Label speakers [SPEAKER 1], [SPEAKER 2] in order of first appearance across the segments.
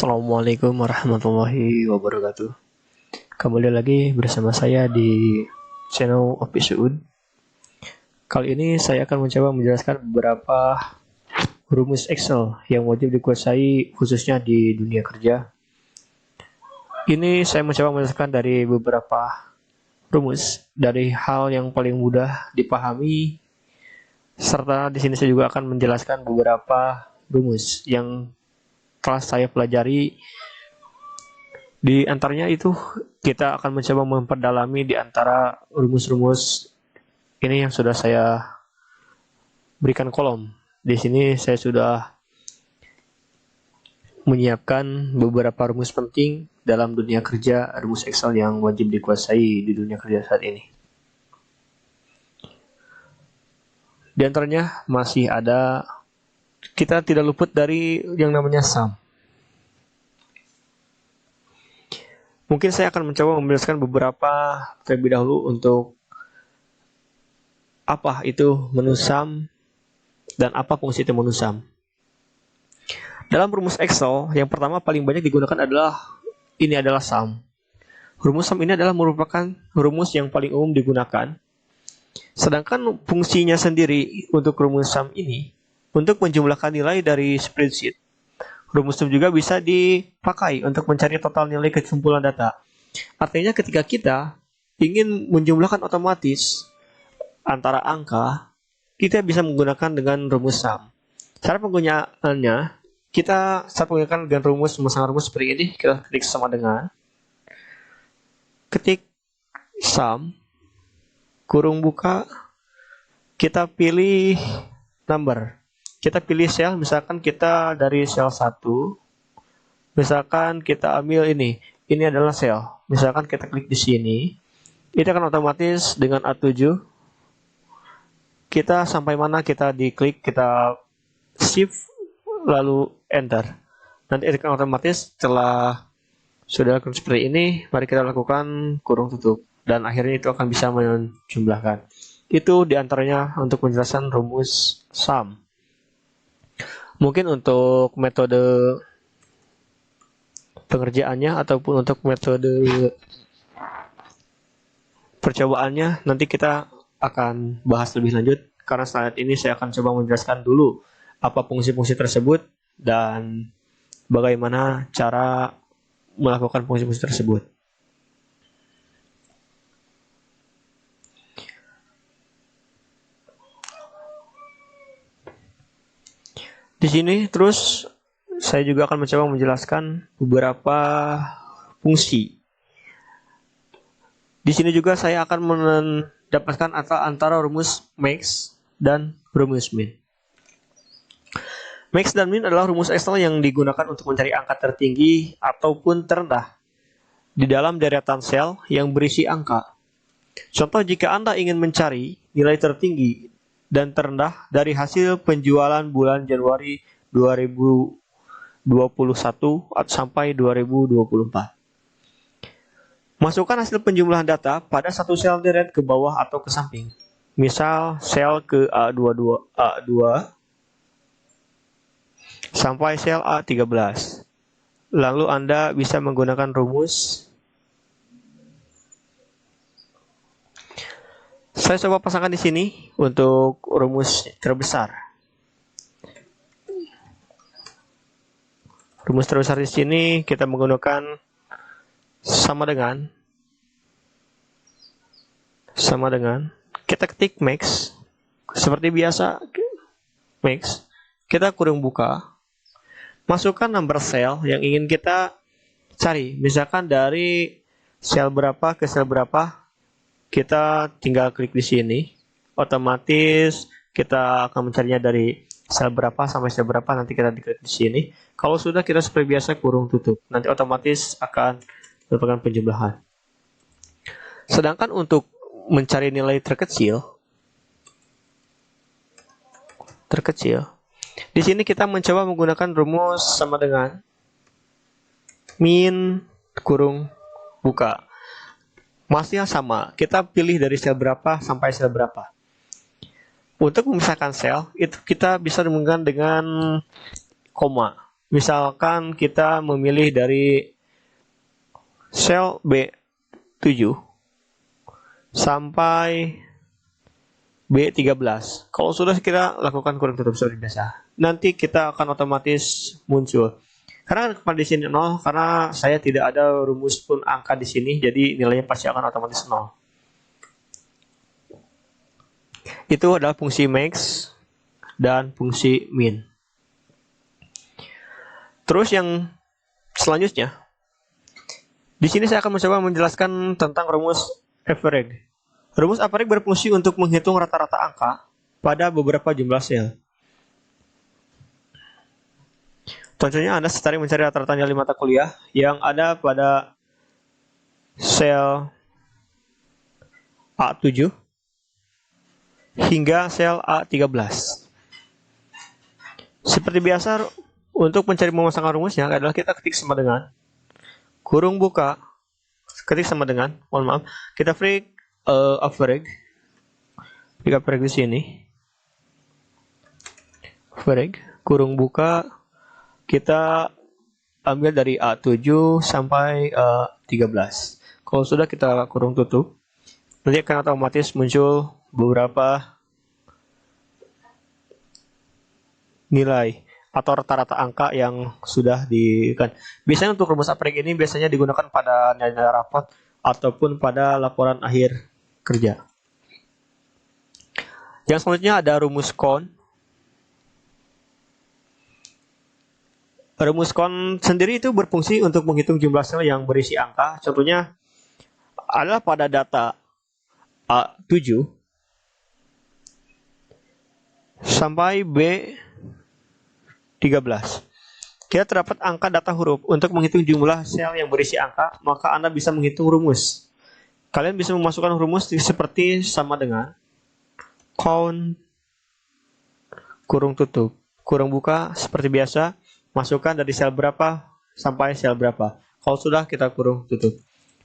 [SPEAKER 1] Assalamualaikum warahmatullahi wabarakatuh. Kembali lagi bersama saya di channel Office Uud. Kali ini saya akan mencoba menjelaskan beberapa rumus Excel yang wajib dikuasai khususnya di dunia kerja. Ini saya mencoba menjelaskan dari beberapa rumus dari hal yang paling mudah dipahami, serta di sini saya juga akan menjelaskan beberapa rumus yang telah saya pelajari. Di antaranya itu kita akan mencoba memperdalami di antara rumus-rumus ini yang sudah saya berikan kolom. Di sini saya sudah menyiapkan beberapa rumus penting dalam dunia kerja, rumus Excel yang wajib dikuasai di dunia kerja saat ini. Di antaranya masih ada, kita tidak luput dari yang namanya sum. Mungkin saya akan mencoba menjelaskan beberapa terlebih dahulu untuk apa itu menu sum dan apa fungsi menu sum. Dalam rumus Excel, yang pertama paling banyak digunakan adalah sum. Rumus sum ini adalah merupakan rumus yang paling umum digunakan. Sedangkan fungsinya sendiri untuk rumus sum ini untuk menjumlahkan nilai dari spreadsheet. Rumus sum juga bisa dipakai untuk mencari total nilai kesimpulan data. Artinya ketika kita ingin menjumlahkan otomatis antara angka, kita bisa menggunakan dengan rumus sum. Cara penggunaannya, kita saat menggunakan dengan memasang rumus seperti ini, kita ketik sama dengan, ketik sum, kurung buka, kita pilih number. Kita pilih sel, misalkan kita dari sel 1, misalkan kita ambil ini adalah sel, misalkan kita klik di sini, itu akan otomatis dengan A7, kita sampai mana kita diklik, kita shift, lalu enter. Nanti akan otomatis setelah sudah seperti ini, mari kita lakukan kurung tutup, dan akhirnya itu akan bisa menjumlahkan. Itu diantaranya untuk penjelasan rumus sum. Mungkin untuk metode pengerjaannya ataupun untuk metode percobaannya nanti kita akan bahas lebih lanjut, karena saat ini saya akan coba menjelaskan dulu apa fungsi-fungsi tersebut dan bagaimana cara melakukan fungsi-fungsi tersebut. Di sini terus saya juga akan mencoba menjelaskan beberapa fungsi. Di sini juga saya akan mendapatkan antara rumus max dan rumus min. Max dan min adalah rumus Excel yang digunakan untuk mencari angka tertinggi ataupun terendah di dalam deretan sel yang berisi angka. Contoh, jika Anda ingin mencari nilai tertinggi dan terendah dari hasil penjualan bulan Januari 2021 sampai 2024. Masukkan hasil penjumlahan data pada satu sel deret ke bawah atau ke samping. Misal sel ke A2 sampai sel A13. Lalu Anda bisa menggunakan rumus. Saya coba pasangkan di sini untuk rumus terbesar. Rumus terbesar di sini kita menggunakan sama dengan kita ketik max seperti biasa, max, kita kurung buka, masukkan nomor sel yang ingin kita cari, misalkan dari sel berapa ke sel berapa. Kita tinggal klik di sini, otomatis kita akan mencarinya dari sel berapa sampai sel berapa, nanti kita diklik di sini. Kalau sudah, kita seperti biasa kurung tutup, nanti otomatis akan melakukan penjumlahan. Sedangkan untuk mencari nilai terkecil, di sini kita mencoba menggunakan rumus sama dengan min kurung buka. Masih sama, kita pilih dari sel berapa sampai sel berapa. Untuk memisahkan sel, itu kita bisa menggunakan dengan koma. Misalkan kita memilih dari sel B7 sampai B13. Kalau sudah kita lakukan kurung tutup seperti biasa. Nanti kita akan otomatis muncul. Karena pada di sini 0, karena saya tidak ada rumus pun angka di sini, jadi nilainya pasti akan otomatis 0. Itu adalah fungsi max dan fungsi min. Terus yang selanjutnya, di sini saya akan mencoba menjelaskan tentang rumus average. Rumus average berfungsi untuk menghitung rata-rata angka pada beberapa jumlah sel. Contohnya Anda setari mencari rata-rata nilai mata kuliah yang ada pada sel A7 hingga sel A13. Seperti biasa, untuk mencari memasangkan rumusnya adalah kita ketik sama dengan kurung buka, ketik sama dengan, mohon maaf, kita free average, kita average di sini, average, kurung buka, kita ambil dari A7 sampai A13. Kalau sudah kita kurung tutup, nanti akan otomatis muncul beberapa nilai atau rata-rata angka yang sudah kan. Biasanya untuk rumus average ini biasanya digunakan pada nilai-nilai rapot ataupun pada laporan akhir kerja. Yang selanjutnya ada rumus con. Rumus con sendiri itu berfungsi untuk menghitung jumlah sel yang berisi angka. Contohnya adalah pada data A7 sampai B13. Kita terdapat angka data huruf. Untuk menghitung jumlah sel yang berisi angka, maka Anda bisa menghitung rumus. Kalian bisa memasukkan rumus seperti sama dengan count, kurung tutup, kurung buka, seperti biasa, masukkan dari sel berapa sampai sel berapa. Kalau sudah, kita kurung tutup.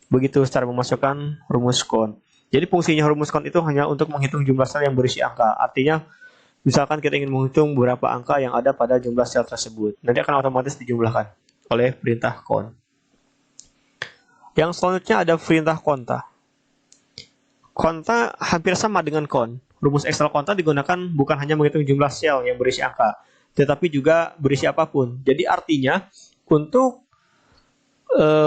[SPEAKER 1] Begitu cara memasukkan rumus count. Jadi fungsinya rumus count itu hanya untuk menghitung jumlah sel yang berisi angka. Artinya, misalkan kita ingin menghitung berapa angka yang ada pada jumlah sel tersebut. Nanti akan otomatis dijumlahkan oleh perintah count. Yang selanjutnya ada perintah konta. Konta hampir sama dengan count. Rumus Excel konta digunakan bukan hanya menghitung jumlah sel yang berisi angka, tetapi juga berisi apapun. Jadi artinya untuk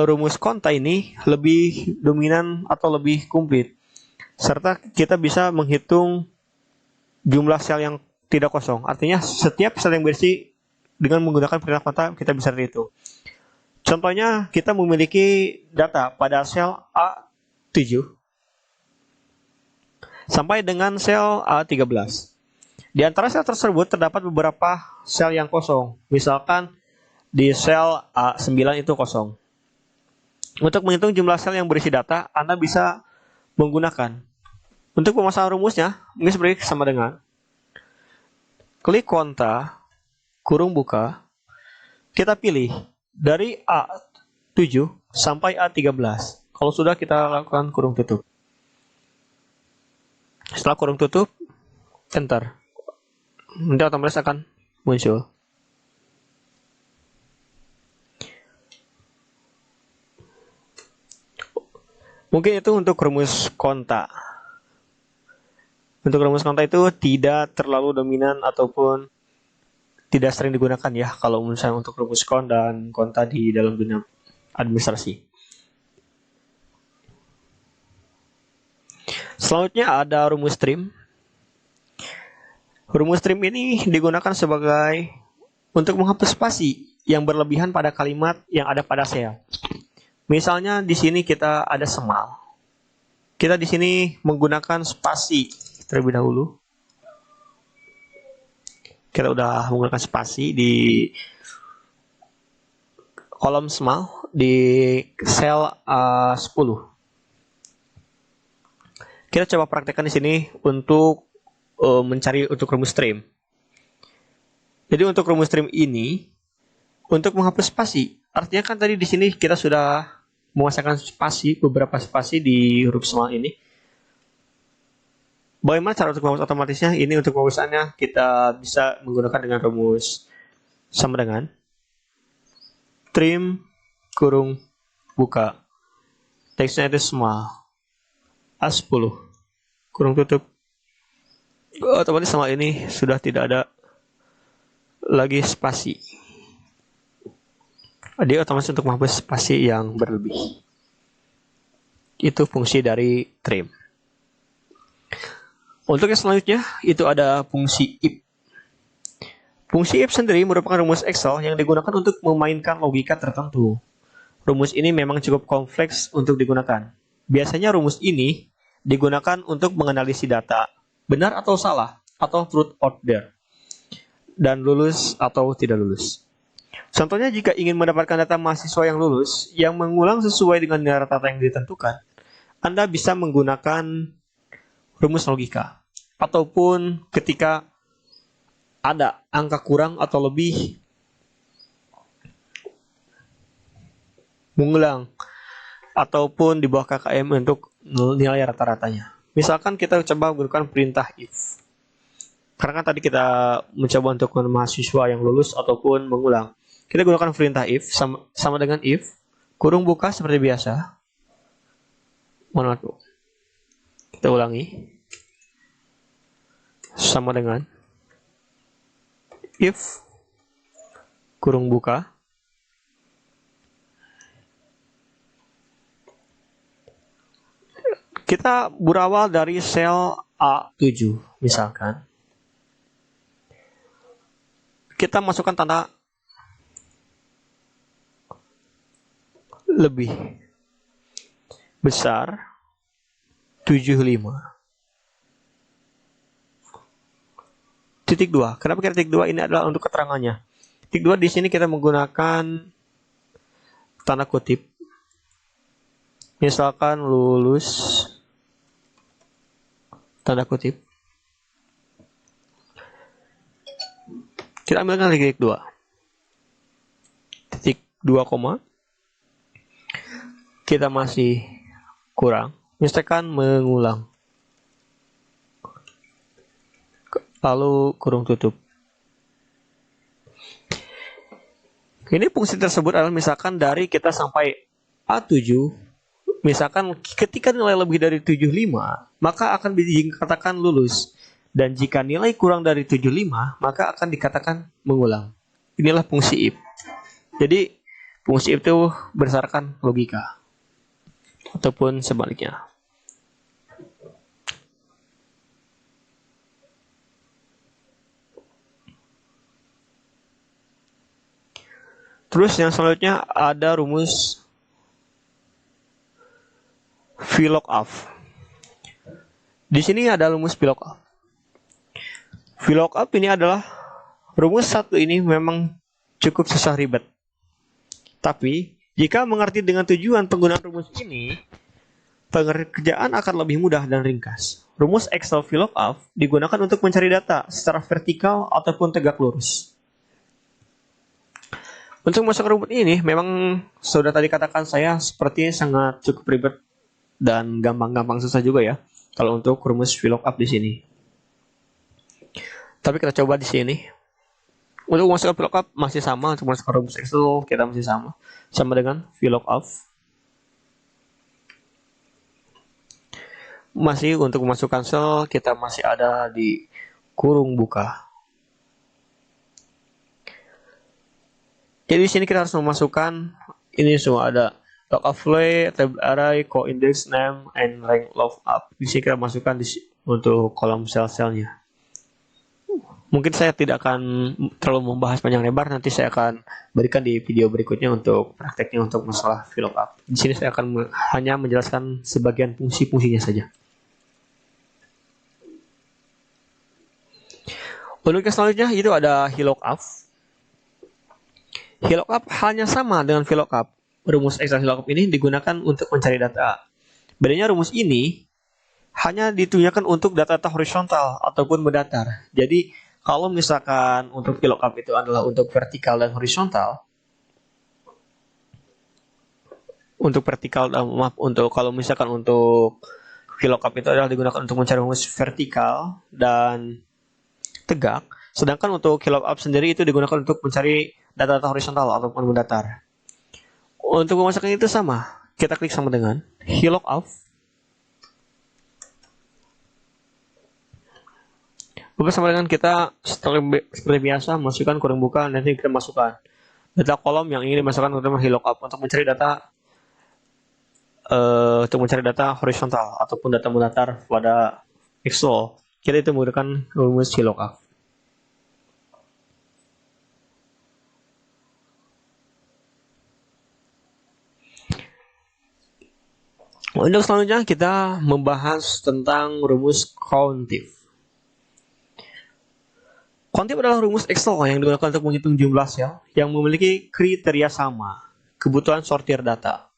[SPEAKER 1] rumus konta ini lebih dominan atau lebih komplit. Serta kita bisa menghitung jumlah sel yang tidak kosong. Artinya setiap sel yang berisi dengan menggunakan perintah konta kita bisa hitung. Contohnya kita memiliki data pada sel A7 sampai dengan sel A13. Di antara sel tersebut terdapat beberapa sel yang kosong. Misalkan di sel A9 itu kosong. Untuk menghitung jumlah sel yang berisi data, Anda bisa menggunakan. Untuk pemasangan rumusnya, ini seperti sama dengan klik konta, kurung buka, kita pilih dari A7 sampai A13. Kalau sudah, kita lakukan kurung tutup. Setelah kurung tutup, enter. Nanti otomatis akan muncul. Mungkin itu untuk rumus konta. Untuk rumus konta itu tidak terlalu dominan ataupun tidak sering digunakan ya kalau misalnya untuk rumus kon dan konta di dalam dunia administrasi. Selanjutnya ada rumus trim. Rumus trim ini digunakan sebagai untuk menghapus spasi yang berlebihan pada kalimat yang ada pada sel. Misalnya di sini kita ada semal. Kita di sini menggunakan spasi terlebih dahulu. Kita udah menggunakan spasi di kolom semal di sel A10. Kita coba praktekkan di sini untuk mencari untuk rumus trim. Jadi untuk rumus trim ini untuk menghapus spasi. Artinya kan tadi di sini kita sudah memasangkan spasi, beberapa spasi di huruf semal ini. Bagaimana cara untuk menghapus otomatisnya? Ini untuk penghapusannya kita bisa menggunakan dengan rumus sama dengan trim kurung buka, teksnya itu small, A10 kurung tutup. Otomatis sama ini sudah tidak ada lagi spasi. Dia otomatis untuk menghapus spasi yang berlebih. Itu fungsi dari trim. Untuk yang selanjutnya itu ada fungsi if. Fungsi if sendiri merupakan rumus Excel yang digunakan untuk memainkan logika tertentu. Rumus ini memang cukup kompleks untuk digunakan. Biasanya rumus ini digunakan untuk menganalisis data, benar atau salah, atau truth or dare, dan lulus atau tidak lulus. Contohnya jika ingin mendapatkan data mahasiswa yang lulus, yang mengulang sesuai dengan nilai rata-rata yang ditentukan, Anda bisa menggunakan rumus logika. Ataupun ketika ada angka kurang atau lebih, mengulang. Ataupun di bawah KKM untuk nilai rata-ratanya. Misalkan kita coba menggunakan perintah if. Karena kan tadi kita mencoba untuk mahasiswa yang lulus ataupun mengulang. Kita gunakan perintah if sama dengan if kurung buka seperti biasa. Mohon maaf. Kita ulangi. Sama dengan if kurung buka kita berawal dari sel A7 misalkan. Kita masukkan tanda lebih besar 75. Titik 2. Kenapa kita titik 2? Ini adalah untuk keterangannya. Titik 2 di sini kita menggunakan tanda kutip. Misalkan lulus tanda kutip. Kita ambilkan titik 2. Titik 2 koma. Kita masih kurang, misalkan mengulang, lalu kurung tutup. Ini fungsi tersebut adalah misalkan dari kita sampai A7, misalkan ketika nilai lebih dari 75, maka akan dikatakan lulus. Dan jika nilai kurang dari 75, maka akan dikatakan mengulang. Inilah fungsi if. Jadi fungsi if itu berdasarkan logika. Ataupun sebaliknya. Terus yang selanjutnya ada rumus VLOOKUP. Di sini ada rumus VLOOKUP. VLOOKUP ini adalah rumus satu ini memang cukup susah ribet. Tapi jika mengerti dengan tujuan penggunaan rumus ini, pengerjaan akan lebih mudah dan ringkas. Rumus Excel VLOOKUP digunakan untuk mencari data secara vertikal ataupun tegak lurus. Untuk masuk rumus ini, memang sudah tadi katakan saya sepertinya sangat cukup ribet dan gampang-gampang susah juga ya. Kalau untuk rumus VLOOKUP di sini. Tapi kita coba di sini. Untuk memasukkan VLOOKUP masih sama, untuk memasukkan rumus Excel kita masih sama. Sama dengan VLOOKUP. Masih untuk memasukkan sel kita masih ada di kurung buka. Jadi di sini kita harus memasukkan ini semua ada lookup file, table array, co-index name, and rank lookup. Di sini kita masukkan untuk kolom sel-selnya. Mungkin saya tidak akan terlalu membahas panjang lebar, nanti saya akan berikan di video berikutnya untuk prakteknya untuk masalah VLOOKUP. Di sini saya akan hanya menjelaskan sebagian fungsi-fungsinya saja. Untuk yang selanjutnya itu ada HLOOKUP. HLOOKUP hanya sama dengan VLOOKUP. Rumus Excel HLOOKUP ini digunakan untuk mencari data. Bedanya rumus ini hanya digunakan untuk data-data horizontal ataupun mendatar. Jadi kalau misalkan untuk VLOOKUP itu adalah untuk vertikal dan horizontal, kalau misalkan untuk VLOOKUP itu adalah digunakan untuk mencari rumus vertikal dan tegak, sedangkan untuk HLOOKUP sendiri itu digunakan untuk mencari data-data horizontal ataupun mendatar. Untuk memasukkan itu sama, kita klik sama dengan hillock-off. Oke, sama dengan kita seperti biasa masukkan kurung buka, nanti kita masukkan data kolom yang ingin dimasukkan untuk hillock-off untuk mencari data horizontal ataupun data mendatar pada Excel. Kita itu menggunakan rumus hillock-off. Untuk selanjutnya kita membahas tentang rumus countif. Countif adalah rumus Excel yang digunakan untuk menghitung jumlah sel yang memiliki kriteria sama, kebutuhan sortir data.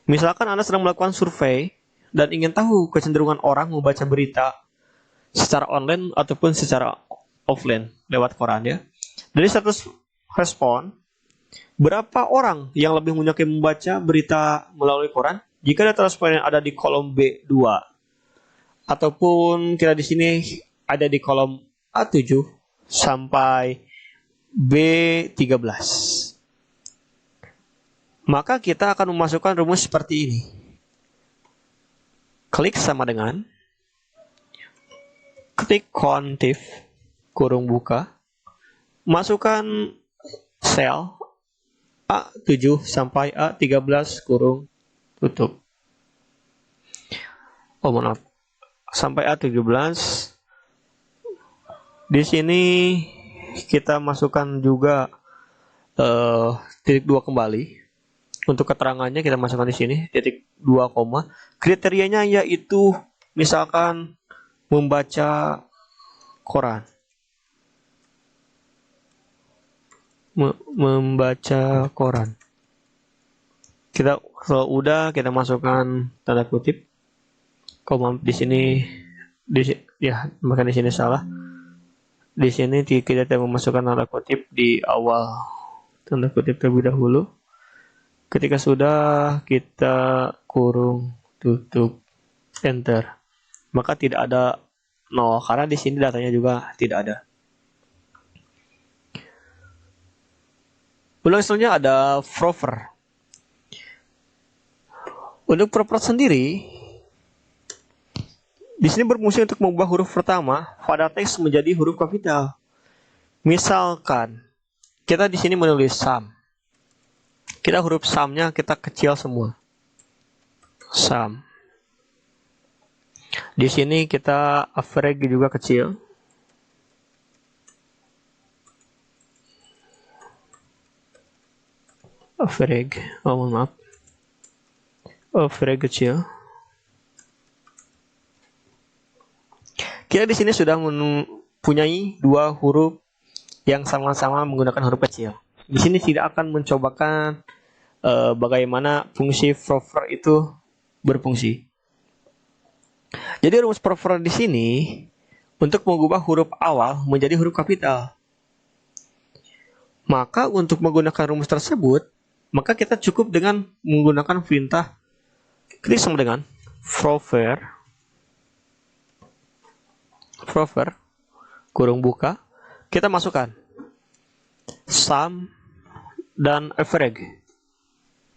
[SPEAKER 1] Misalkan Anda sedang melakukan survei dan ingin tahu kecenderungan orang membaca berita secara online ataupun secara offline lewat koran ya. Dari 100 respon, berapa orang yang lebih menyukai membaca berita melalui koran? Jika data respon yang ada di kolom B2 ataupun kita di sini ada di kolom A7 sampai B13, maka kita akan memasukkan rumus seperti ini. Klik sama dengan ketik countif kurung buka, masukkan sel A7 sampai A13 kurung tutup. Maaf. Sampai A17. Di sini kita masukkan juga titik 2 kembali. Untuk keterangannya kita masukkan di sini titik 2, kriterianya yaitu misalkan membaca koran. Membaca koran. Kalau udah kita masukkan tanda kutip, koma di sini, maka di sini salah. Di sini kita tidak memasukkan tanda kutip di awal tanda kutip terlebih dahulu. Ketika sudah kita kurung tutup enter, maka tidak ada 0 karena di sini datanya juga tidak ada. Selanjutnya ada prover. Untuk proper sendiri, di sini berfungsi untuk mengubah huruf pertama pada teks menjadi huruf kapital. Misalkan kita di sini menulis sum, kita huruf sumnya kita kecil semua. Sum. Di sini kita average juga kecil. Average, maaf. Average kecil. Kita di sini sudah mempunyai 2 huruf yang sama-sama menggunakan huruf kecil. Di sini tidak akan mencobakan bagaimana fungsi prover itu berfungsi. Jadi rumus prover di sini untuk mengubah huruf awal menjadi huruf kapital. Maka untuk menggunakan rumus tersebut, maka kita cukup dengan menggunakan perintah klik sama dengan prover kurung buka, kita masukkan sum dan average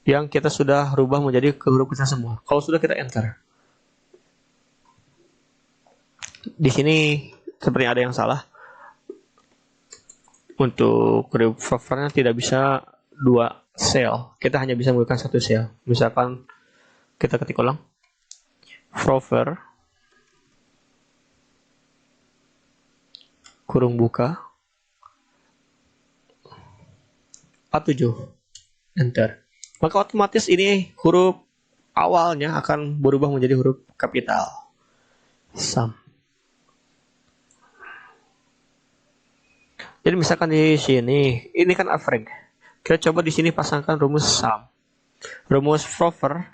[SPEAKER 1] yang kita sudah rubah menjadi ke huruf kecil semua. Kalau sudah kita enter. Di sini seperti ada yang salah. Untuk huruf provernya tidak bisa 2 sel. Kita hanya bisa menggunakan 1 sel. Misalkan kita ketik ulang prover kurung buka A7 enter, maka otomatis ini huruf awalnya akan berubah menjadi huruf kapital sum. Jadi misalkan di sini ini kan average, kita coba di sini pasangkan rumus sum, rumus prover.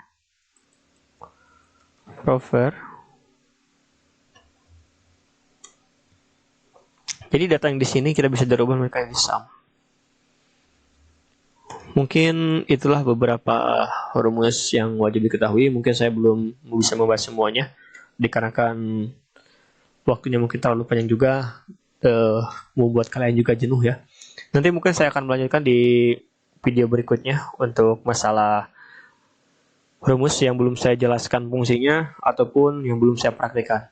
[SPEAKER 1] Jadi data yang di sini kita bisa dirubah menjadi sum. Mungkin itulah beberapa rumus yang wajib diketahui. Mungkin saya belum bisa membahas semuanya dikarenakan waktunya mungkin terlalu panjang juga, membuat kalian juga jenuh ya. Nanti mungkin saya akan melanjutkan di video berikutnya untuk masalah rumus yang belum saya jelaskan fungsinya ataupun yang belum saya praktekkan.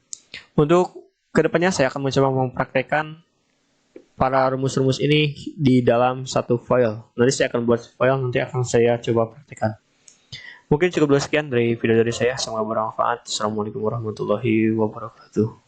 [SPEAKER 1] Untuk kedepannya saya akan mencoba mempraktekkan para rumus-rumus ini di dalam satu file. Nanti saya akan buat file, nanti akan saya coba praktekkan. Mungkin cukup dulu sekian dari video dari saya. Semoga bermanfaat. Assalamualaikum warahmatullahi wabarakatuh.